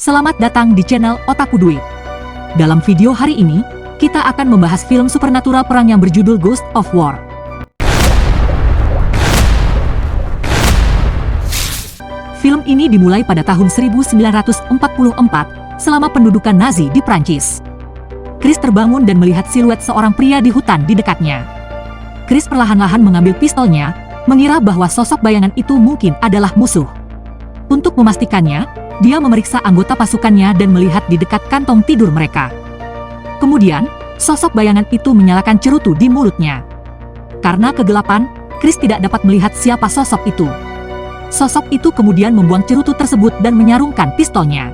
Selamat datang di channel Otaku Duit. Dalam video hari ini, kita akan membahas film supernatural perang yang berjudul Ghost of War. Film ini dimulai pada tahun 1944 selama pendudukan Nazi di Prancis. Chris terbangun dan melihat siluet seorang pria di hutan di dekatnya. Chris perlahan-lahan mengambil pistolnya, mengira bahwa sosok bayangan itu mungkin adalah musuh. Untuk memastikannya, dia memeriksa anggota pasukannya dan melihat di dekat kantong tidur mereka. Kemudian, sosok bayangan itu menyalakan cerutu di mulutnya. Karena kegelapan, Chris tidak dapat melihat siapa sosok itu. Sosok itu kemudian membuang cerutu tersebut dan menyarungkan pistolnya.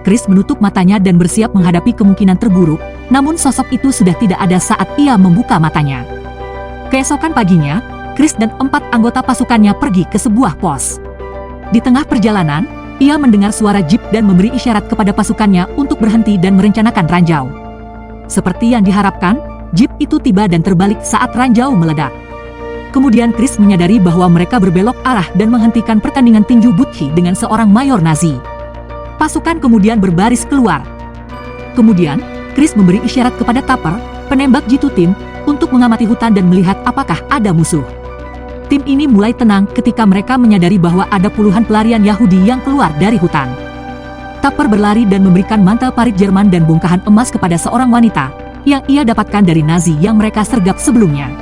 Chris menutup matanya dan bersiap menghadapi kemungkinan terburuk, namun sosok itu sudah tidak ada saat ia membuka matanya. Keesokan paginya, Chris dan 4 anggota pasukannya pergi ke sebuah pos. Di tengah perjalanan, ia mendengar suara jeep dan memberi isyarat kepada pasukannya untuk berhenti dan merencanakan ranjau. Seperti yang diharapkan, jeep itu tiba dan terbalik saat ranjau meledak. Kemudian Chris menyadari bahwa mereka berbelok arah dan menghentikan pertandingan tinju butchi dengan seorang mayor Nazi. Pasukan kemudian berbaris keluar. Kemudian, Chris memberi isyarat kepada Tupper, penembak jitu tim, untuk mengamati hutan dan melihat apakah ada musuh. Tim ini mulai tenang ketika mereka menyadari bahwa ada puluhan pelarian Yahudi yang keluar dari hutan. Tupper berlari dan memberikan mantel parit Jerman dan bongkahan emas kepada seorang wanita, yang ia dapatkan dari Nazi yang mereka sergap sebelumnya.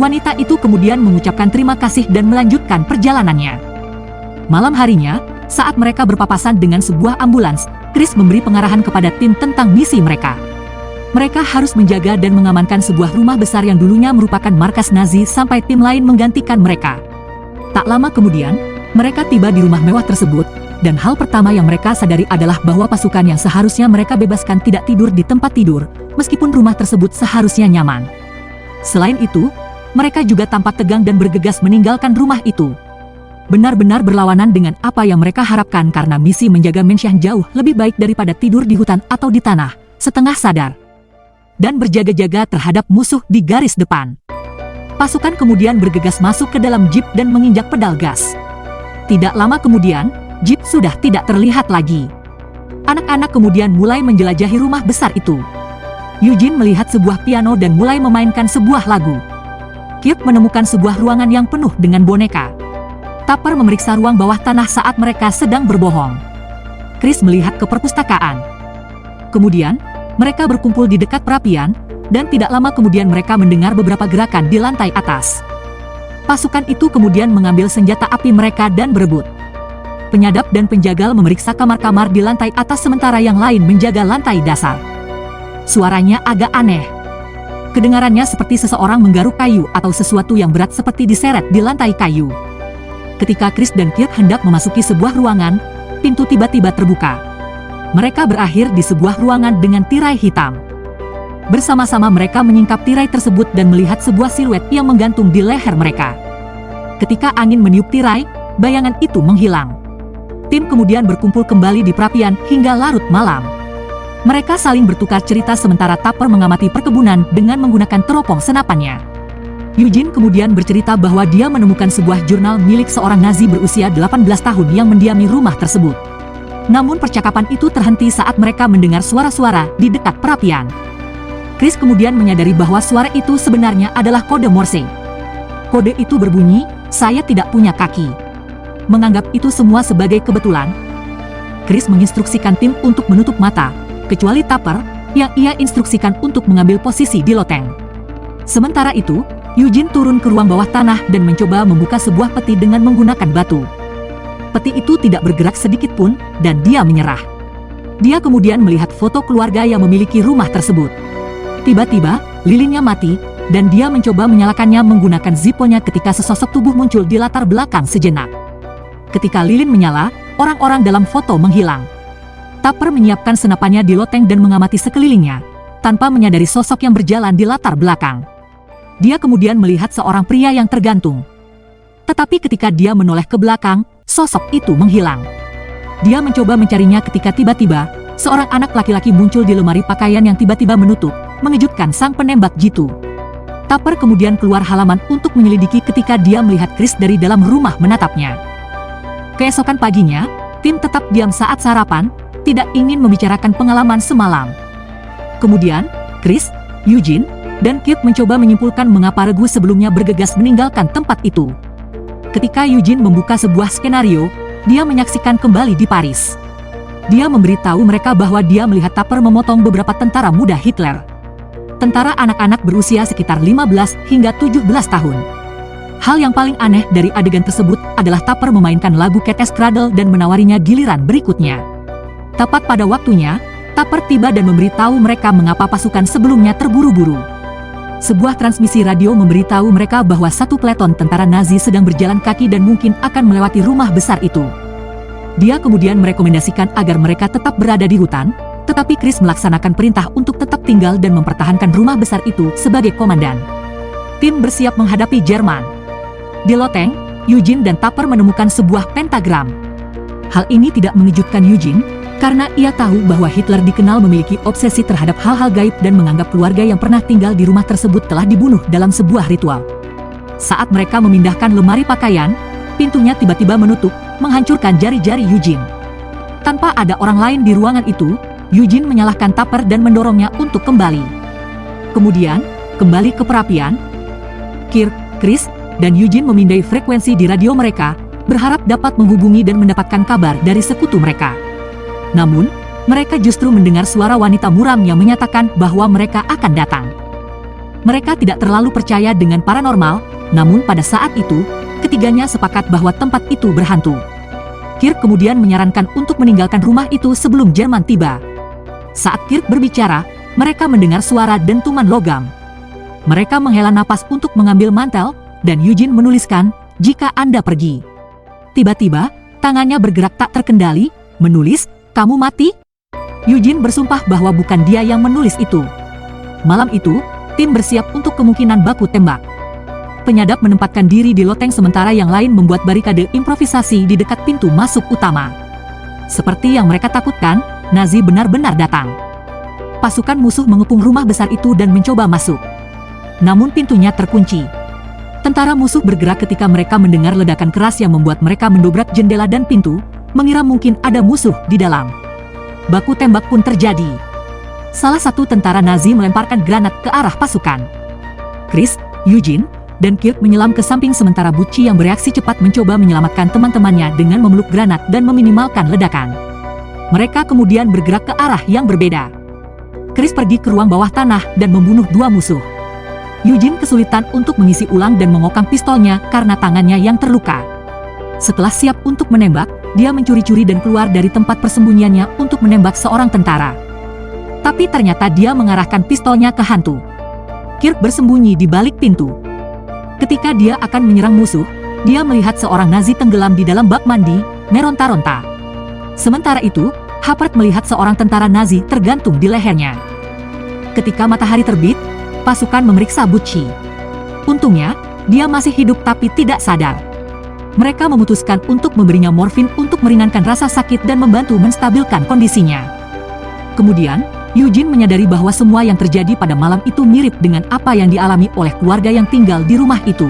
Wanita itu kemudian mengucapkan terima kasih dan melanjutkan perjalanannya. Malam harinya, saat mereka berpapasan dengan sebuah ambulans, Chris memberi pengarahan kepada tim tentang misi mereka. Mereka harus menjaga dan mengamankan sebuah rumah besar yang dulunya merupakan markas Nazi sampai tim lain menggantikan mereka. Tak lama kemudian, mereka tiba di rumah mewah tersebut, dan hal pertama yang mereka sadari adalah bahwa pasukan yang seharusnya mereka bebaskan tidak tidur di tempat tidur, meskipun rumah tersebut seharusnya nyaman. Selain itu, mereka juga tampak tegang dan bergegas meninggalkan rumah itu. Benar-benar berlawanan dengan apa yang mereka harapkan karena misi menjaga Mensyah jauh lebih baik daripada tidur di hutan atau di tanah, setengah sadar, dan berjaga-jaga terhadap musuh di garis depan. Pasukan kemudian bergegas masuk ke dalam jeep dan menginjak pedal gas. Tidak lama kemudian, jeep sudah tidak terlihat lagi. Anak-anak kemudian mulai menjelajahi rumah besar itu. Eugene melihat sebuah piano dan mulai memainkan sebuah lagu. Kirk menemukan sebuah ruangan yang penuh dengan boneka. Tupper memeriksa ruang bawah tanah saat mereka sedang berbohong. Chris melihat ke perpustakaan. Kemudian, mereka berkumpul di dekat perapian, dan tidak lama kemudian mereka mendengar beberapa gerakan di lantai atas. Pasukan itu kemudian mengambil senjata api mereka dan berebut. Penyadap dan penjagal memeriksa kamar-kamar di lantai atas sementara yang lain menjaga lantai dasar. Suaranya agak aneh. Kedengarannya seperti seseorang menggaruk kayu atau sesuatu yang berat seperti diseret di lantai kayu. Ketika Chris dan Kirk hendak memasuki sebuah ruangan, pintu tiba-tiba terbuka. Mereka berakhir di sebuah ruangan dengan tirai hitam. Bersama-sama mereka menyingkap tirai tersebut dan melihat sebuah siluet yang menggantung di leher mereka. Ketika angin meniup tirai, bayangan itu menghilang. Tim kemudian berkumpul kembali di perapian hingga larut malam. Mereka saling bertukar cerita sementara Tupper mengamati perkebunan dengan menggunakan teropong senapannya. Eugene kemudian bercerita bahwa dia menemukan sebuah jurnal milik seorang Nazi berusia 18 tahun yang mendiami rumah tersebut. Namun percakapan itu terhenti saat mereka mendengar suara-suara di dekat perapian. Chris kemudian menyadari bahwa suara itu sebenarnya adalah kode Morse. Kode itu berbunyi, "Saya tidak punya kaki." Menganggap itu semua sebagai kebetulan, Chris menginstruksikan tim untuk menutup mata, kecuali Tupper, yang ia instruksikan untuk mengambil posisi di loteng. Sementara itu, Eugene turun ke ruang bawah tanah dan mencoba membuka sebuah peti dengan menggunakan batu. Peti itu tidak bergerak sedikit pun, dan dia menyerah. Dia kemudian melihat foto keluarga yang memiliki rumah tersebut. Tiba-tiba, lilinnya mati, dan dia mencoba menyalakannya menggunakan zipponya ketika sesosok tubuh muncul di latar belakang sejenak. Ketika lilin menyala, orang-orang dalam foto menghilang. Tupper menyiapkan senapannya di loteng dan mengamati sekelilingnya, tanpa menyadari sosok yang berjalan di latar belakang. Dia kemudian melihat seorang pria yang tergantung. Tetapi ketika dia menoleh ke belakang, sosok itu menghilang. Dia mencoba mencarinya ketika tiba-tiba, seorang anak laki-laki muncul di lemari pakaian yang tiba-tiba menutup, mengejutkan sang penembak jitu. Tupper kemudian keluar halaman untuk menyelidiki ketika dia melihat Chris dari dalam rumah menatapnya. Keesokan paginya, Tim tetap diam saat sarapan, tidak ingin membicarakan pengalaman semalam. Kemudian, Chris, Eugene, dan Kirk mencoba menyimpulkan mengapa regu sebelumnya bergegas meninggalkan tempat itu. Ketika Eugene membuka sebuah skenario, dia menyaksikan kembali di Paris. Dia memberitahu mereka bahwa dia melihat Tupper memotong beberapa tentara muda Hitler. Tentara anak-anak berusia sekitar 15 hingga 17 tahun. Hal yang paling aneh dari adegan tersebut adalah Tupper memainkan lagu Cat's Cradle dan menawarinya giliran berikutnya. Tepat pada waktunya, Tupper tiba dan memberitahu mereka mengapa pasukan sebelumnya terburu-buru. Sebuah transmisi radio memberitahu mereka bahwa satu peleton tentara Nazi sedang berjalan kaki dan mungkin akan melewati rumah besar itu. Dia kemudian merekomendasikan agar mereka tetap berada di hutan, tetapi Chris melaksanakan perintah untuk tetap tinggal dan mempertahankan rumah besar itu sebagai komandan. Tim bersiap menghadapi Jerman. Di loteng, Eugene dan Tupper menemukan sebuah pentagram. Hal ini tidak mengejutkan Eugene, karena ia tahu bahwa Hitler dikenal memiliki obsesi terhadap hal-hal gaib dan menganggap keluarga yang pernah tinggal di rumah tersebut telah dibunuh dalam sebuah ritual. Saat mereka memindahkan lemari pakaian, pintunya tiba-tiba menutup, menghancurkan jari-jari Eugene. Tanpa ada orang lain di ruangan itu, Eugene menyalahkan Tupper dan mendorongnya untuk kembali. Kemudian, kembali ke perapian, Kirk, Chris, dan Eugene memindai frekuensi di radio mereka, berharap dapat menghubungi dan mendapatkan kabar dari sekutu mereka. Namun, mereka justru mendengar suara wanita muram yang menyatakan bahwa mereka akan datang. Mereka tidak terlalu percaya dengan paranormal, namun pada saat itu, ketiganya sepakat bahwa tempat itu berhantu. Kirk kemudian menyarankan untuk meninggalkan rumah itu sebelum Jerman tiba. Saat Kirk berbicara, mereka mendengar suara dentuman logam. Mereka menghela napas untuk mengambil mantel, dan Eugene menuliskan, "Jika Anda pergi." Tiba-tiba, tangannya bergerak tak terkendali, menulis, "Kamu mati?" Eugene bersumpah bahwa bukan dia yang menulis itu. Malam itu, tim bersiap untuk kemungkinan baku tembak. Penyadap menempatkan diri di loteng sementara yang lain membuat barikade improvisasi di dekat pintu masuk utama. Seperti yang mereka takutkan, Nazi benar-benar datang. Pasukan musuh mengepung rumah besar itu dan mencoba masuk. Namun pintunya terkunci. Tentara musuh bergerak ketika mereka mendengar ledakan keras yang membuat mereka mendobrak jendela dan pintu, mengira mungkin ada musuh di dalam. Baku tembak pun terjadi. Salah satu tentara Nazi melemparkan granat ke arah pasukan. Chris, Eugene, dan Kirk menyelam ke samping sementara Bucci yang bereaksi cepat mencoba menyelamatkan teman-temannya dengan memeluk granat dan meminimalkan ledakan. Mereka kemudian bergerak ke arah yang berbeda. Chris pergi ke ruang bawah tanah dan membunuh dua musuh. Eugene kesulitan untuk mengisi ulang dan mengokang pistolnya karena tangannya yang terluka. Setelah siap untuk menembak, dia mencuri-curi dan keluar dari tempat persembunyiannya untuk menembak seorang tentara. Tapi ternyata dia mengarahkan pistolnya ke hantu. Kirk bersembunyi di balik pintu. Ketika dia akan menyerang musuh, dia melihat seorang Nazi tenggelam di dalam bak mandi, meronta-ronta. Sementara itu, Huppert melihat seorang tentara Nazi tergantung di lehernya. Ketika matahari terbit, pasukan memeriksa Bucci. Untungnya, dia masih hidup tapi tidak sadar. Mereka memutuskan untuk memberinya morfin untuk meringankan rasa sakit dan membantu menstabilkan kondisinya. Kemudian, Eugene menyadari bahwa semua yang terjadi pada malam itu mirip dengan apa yang dialami oleh keluarga yang tinggal di rumah itu.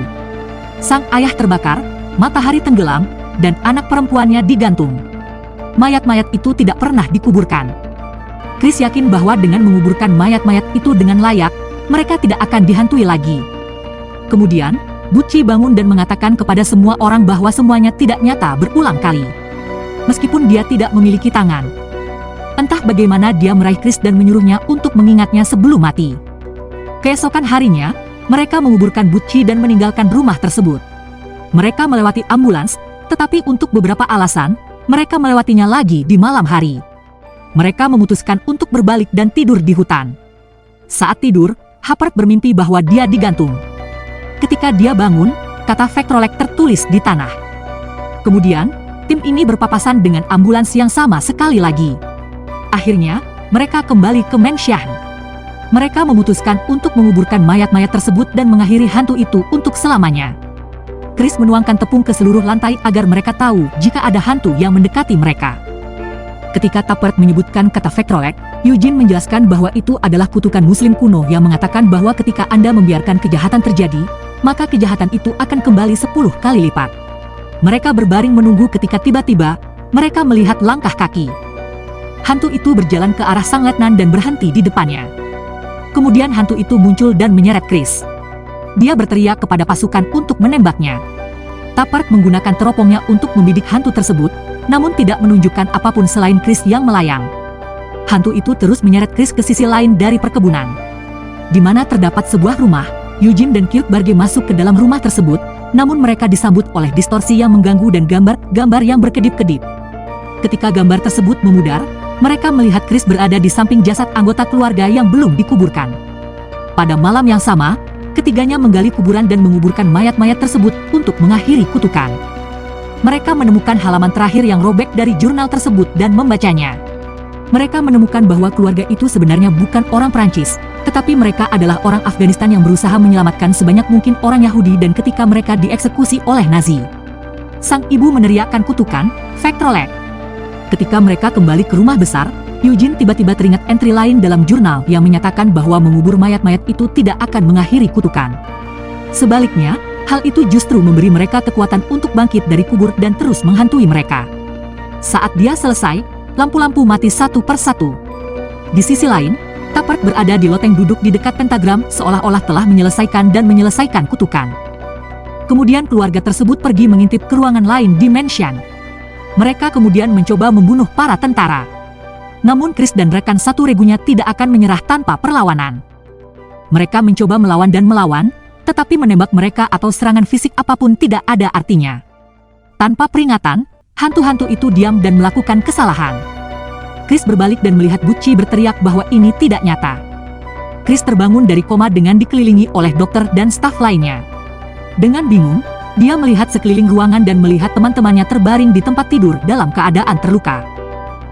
Sang ayah terbakar, matahari tenggelam, dan anak perempuannya digantung. Mayat-mayat itu tidak pernah dikuburkan. Chris yakin bahwa dengan menguburkan mayat-mayat itu dengan layak, mereka tidak akan dihantui lagi. Kemudian, Bucci bangun dan mengatakan kepada semua orang bahwa semuanya tidak nyata berulang kali. Meskipun dia tidak memiliki tangan. Entah bagaimana dia meraih Chris dan menyuruhnya untuk mengingatnya sebelum mati. Keesokan harinya, mereka menguburkan Bucci dan meninggalkan rumah tersebut. Mereka melewati ambulans, tetapi untuk beberapa alasan, mereka melewatinya lagi di malam hari. Mereka memutuskan untuk berbalik dan tidur di hutan. Saat tidur, Huppert bermimpi bahwa dia digantung. Ketika dia bangun, kata Vectrolek tertulis di tanah. Kemudian, tim ini berpapasan dengan ambulans yang sama sekali lagi. Akhirnya, mereka kembali ke Mansion. Mereka memutuskan untuk menguburkan mayat-mayat tersebut dan mengakhiri hantu itu untuk selamanya. Chris menuangkan tepung ke seluruh lantai agar mereka tahu jika ada hantu yang mendekati mereka. Ketika Huppert menyebutkan kata Vectrolek, Eugene menjelaskan bahwa itu adalah kutukan muslim kuno yang mengatakan bahwa ketika Anda membiarkan kejahatan terjadi, maka kejahatan itu akan kembali 10 kali lipat. Mereka berbaring menunggu ketika tiba-tiba, mereka melihat langkah kaki. Hantu itu berjalan ke arah sang letnan dan berhenti di depannya. Kemudian hantu itu muncul dan menyeret Chris. Dia berteriak kepada pasukan untuk menembaknya. Tapert menggunakan teropongnya untuk membidik hantu tersebut, namun tidak menunjukkan apapun selain Chris yang melayang. Hantu itu terus menyeret Chris ke sisi lain dari perkebunan, di mana terdapat sebuah rumah. Eugene dan Kierkegaard masuk ke dalam rumah tersebut, namun mereka disambut oleh distorsi yang mengganggu dan gambar-gambar yang berkedip-kedip. Ketika gambar tersebut memudar, mereka melihat Chris berada di samping jasad anggota keluarga yang belum dikuburkan. Pada malam yang sama, ketiganya menggali kuburan dan menguburkan mayat-mayat tersebut untuk mengakhiri kutukan. Mereka menemukan halaman terakhir yang robek dari jurnal tersebut dan membacanya. Mereka menemukan bahwa keluarga itu sebenarnya bukan orang Prancis, tetapi mereka adalah orang Afghanistan yang berusaha menyelamatkan sebanyak mungkin orang Yahudi dan ketika mereka dieksekusi oleh Nazi. Sang ibu meneriakkan kutukan, Vectrolek. Ketika mereka kembali ke rumah besar, Eugene tiba-tiba teringat entry lain dalam jurnal yang menyatakan bahwa mengubur mayat-mayat itu tidak akan mengakhiri kutukan. Sebaliknya, hal itu justru memberi mereka kekuatan untuk bangkit dari kubur dan terus menghantui mereka. Saat dia selesai, lampu-lampu mati satu persatu. Di sisi lain, Tapert berada di loteng duduk di dekat pentagram seolah-olah telah menyelesaikan kutukan. Kemudian keluarga tersebut pergi mengintip ke ruangan lain di mansion. Mereka kemudian mencoba membunuh para tentara. Namun Chris dan rekan satu regunya tidak akan menyerah tanpa perlawanan. Mereka mencoba melawan, tetapi menembak mereka atau serangan fisik apapun tidak ada artinya. Tanpa peringatan, hantu-hantu itu diam dan melakukan kesalahan. Chris berbalik dan melihat Butchie berteriak bahwa ini tidak nyata. Chris terbangun dari koma dengan dikelilingi oleh dokter dan staf lainnya. Dengan bingung, dia melihat sekeliling ruangan dan melihat teman-temannya terbaring di tempat tidur dalam keadaan terluka.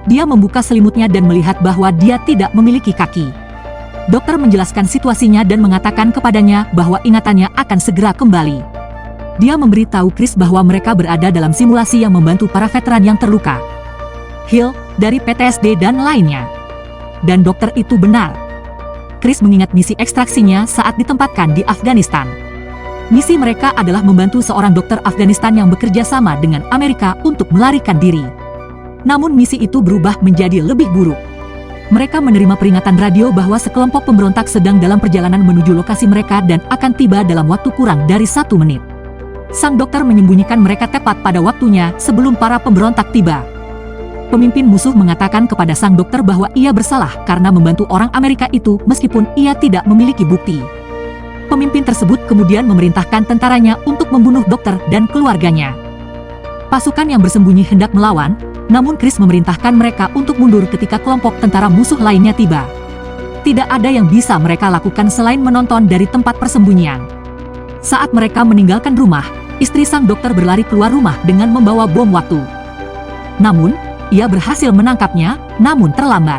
Dia membuka selimutnya dan melihat bahwa dia tidak memiliki kaki. Dokter menjelaskan situasinya dan mengatakan kepadanya bahwa ingatannya akan segera kembali. Dia memberitahu Chris bahwa mereka berada dalam simulasi yang membantu para veteran yang terluka. Hill, dari PTSD dan lainnya. Dan dokter itu benar. Chris mengingat misi ekstraksinya saat ditempatkan di Afghanistan. Misi mereka adalah membantu seorang dokter Afghanistan yang bekerja sama dengan Amerika untuk melarikan diri. Namun misi itu berubah menjadi lebih buruk. Mereka menerima peringatan radio bahwa sekelompok pemberontak sedang dalam perjalanan menuju lokasi mereka dan akan tiba dalam waktu kurang dari 1 menit. Sang dokter menyembunyikan mereka tepat pada waktunya sebelum para pemberontak tiba. Pemimpin musuh mengatakan kepada sang dokter bahwa ia bersalah karena membantu orang Amerika itu meskipun ia tidak memiliki bukti. Pemimpin tersebut kemudian memerintahkan tentaranya untuk membunuh dokter dan keluarganya. Pasukan yang bersembunyi hendak melawan, namun Chris memerintahkan mereka untuk mundur ketika kelompok tentara musuh lainnya tiba. Tidak ada yang bisa mereka lakukan selain menonton dari tempat persembunyian. Saat mereka meninggalkan rumah, istri sang dokter berlari keluar rumah dengan membawa bom waktu. Namun, ia berhasil menangkapnya, namun terlambat.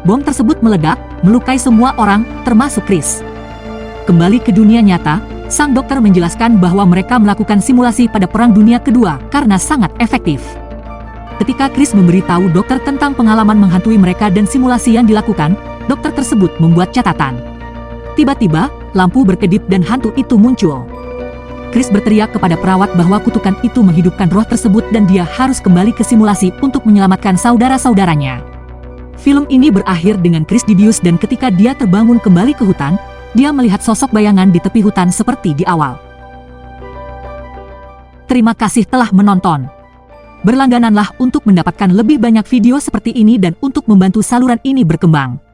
Bom tersebut meledak, melukai semua orang, termasuk Chris. Kembali ke dunia nyata, sang dokter menjelaskan bahwa mereka melakukan simulasi pada Perang Dunia Kedua karena sangat efektif. Ketika Chris memberitahu dokter tentang pengalaman menghantui mereka dan simulasi yang dilakukan, dokter tersebut membuat catatan. Tiba-tiba, lampu berkedip dan hantu itu muncul. Chris berteriak kepada perawat bahwa kutukan itu menghidupkan roh tersebut dan dia harus kembali ke simulasi untuk menyelamatkan saudara-saudaranya. Film ini berakhir dengan Chris dibius dan ketika dia terbangun kembali ke hutan, dia melihat sosok bayangan di tepi hutan seperti di awal. Terima kasih telah menonton. Berlanggananlah untuk mendapatkan lebih banyak video seperti ini dan untuk membantu saluran ini berkembang.